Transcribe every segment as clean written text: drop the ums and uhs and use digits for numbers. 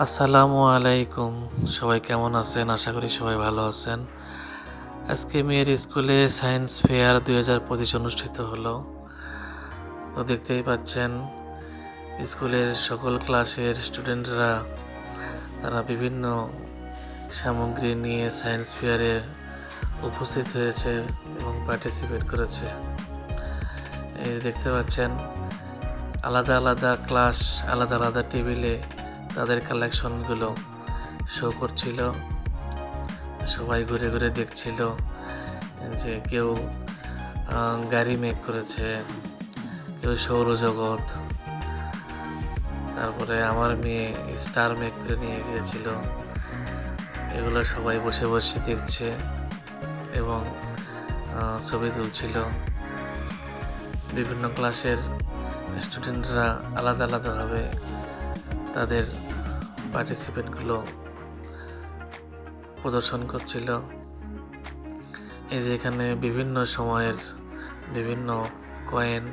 আসসালামু আলাইকুম। সবাই কেমন আছেন? আশা করি সবাই ভালো আছেন। আজকে মেয়ের স্কুলে সায়েন্স ফেয়ার ২০২৫ অনুষ্ঠিত হলো। তো দেখতেই পাচ্ছেন স্কুলের সকল ক্লাসের স্টুডেন্টরা তারা বিভিন্ন সামগ্রী নিয়ে সায়েন্স ফেয়ারে উপস্থিত হয়েছে এবং পার্টিসিপেট করেছে। এই দেখতে পাচ্ছেন আলাদা আলাদা ক্লাস, আলাদা আলাদা টেবিলে তাদের কালেকশনগুলো শো করছিল। সবাই ঘুরে ঘুরে দেখছিল যে কেউ গাড়ি মেক করেছে, কেউ সৌরজগৎ, তারপরে আমার মেয়ে স্টার মেক করে নিয়ে গিয়েছিল। এগুলো সবাই বসে বসে দেখছে এবং ছবি তুলছিল। বিভিন্ন ক্লাসের স্টুডেন্টরা আলাদা আলাদাভাবে তাদের পার্টিসিপেটগুলো প্রদর্শন করছিল। এই যে এখানে বিভিন্ন সময়ের বিভিন্ন কয়েন,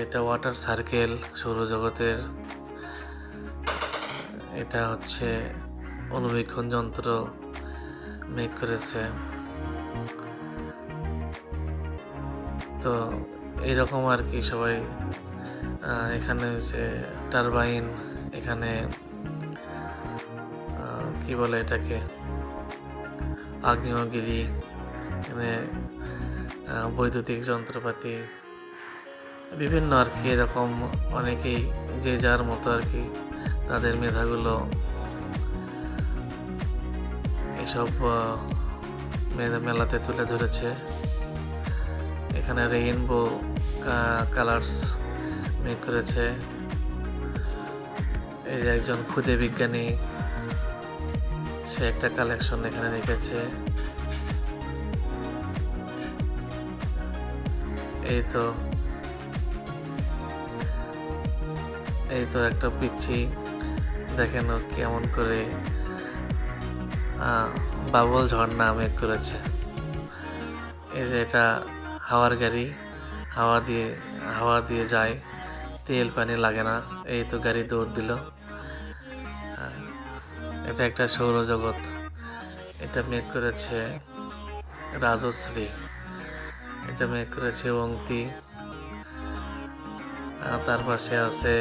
এটা ওয়াটার সার্কেল সৌরজগতের, এটা হচ্ছে অণুবীক্ষণ যন্ত্র মেক করেছে। তো এইরকম আর কি সবাই এখানে হচ্ছে টারবাইন, এখানে কি বলে এটাকে আগ্নেয়গিরি, এখানে বৈদ্যুতিক যন্ত্রপাতি বিভিন্ন আর কি, এরকম অনেকেই যে যার মতো আর কি তাদের মেধাগুলো এসব মেলাতে তুলে ধরেছে। এখানে রেইনবো কালার্স মেক করেছে। এই যে একজন ক্ষুদে বিজ্ঞানী, সে একটা কালেকশন এখানে রেখেছে। এই তো একটা পিচ্ছি, দেখেন ও কেমন করে বাবল ঝর্ণা মেক করেছে। এই যে এটা হাওয়ার গাড়ি, হাওয়া দিয়ে যায়, তেল পানি লাগে না। এই তো গাড়ি দৌড় দিল। এটা একটা সৌরজগৎ, এটা মেক করেছে রাজশ্রী, এটা মেক করেছে অঙ্কি। তার পাশে আছে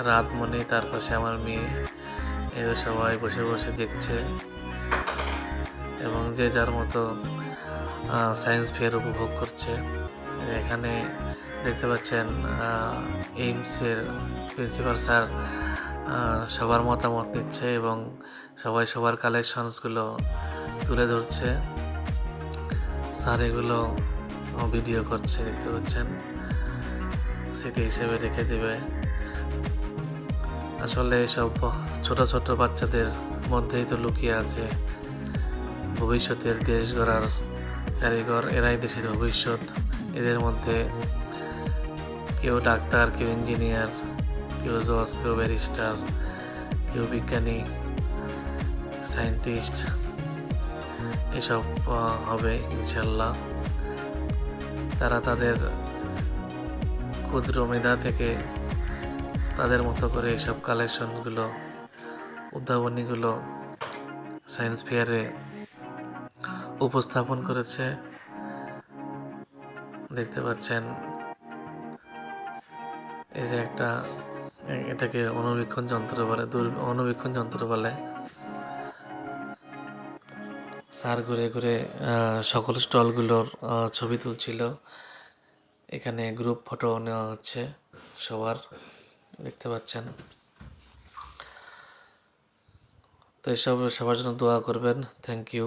রাতমণি, তার পাশে আমার মেয়ে। এই তো সবাই বসে বসে দেখছে এবং যে যার মতো সায়েন্স ফেয়ার উপভোগ করছে। এখানে দেখতে পাচ্ছেন এইমসের প্রিন্সিপাল স্যার সবার মতামত নিচ্ছে এবং সবাই সবার কালেকশনসগুলো তুলে ধরছে। স্যার এগুলো ভিডিও করছে, দেখতে পাচ্ছেন, স্মৃতি হিসেবে রেখে দেবে। আসলে সব ছোট ছোট বাচ্চাদের মধ্যেই তো লুকিয়ে আছে ভবিষ্যতের দেশ গড়ার কারিগর। এরাই দেশের ভবিষ্যৎ। এদের মধ্যে কেউ ডাক্তার, কেউ ইঞ্জিনিয়ার, কেউ জজ, কেউ ব্যারিস্টার, কেউ বিজ্ঞানী, সায়েন্টিস্ট, এসব হবে ইনশাল্লাহ। তারা তাদের ক্ষুদ্র মেধা থেকে তাদের মতো করে এসব কালেকশনগুলো, উদ্ভাবনীগুলো সায়েন্স ফেয়ারে উপস্থাপন করেছে। দেখতে পাচ্ছেন এই যে এটাকে অণুবীক্ষণ যন্ত্র বলে, অণুবীক্ষণ যন্ত্র বলে। স্যার ঘুরে ঘুরে সকল স্টলগুলোর ছবি তুলছিল। এখানে গ্রুপ ফটো নেওয়া হচ্ছে সবার, দেখতে পাচ্ছেন। তো এসব সবার জন্য দোয়া করবেন। Thank you.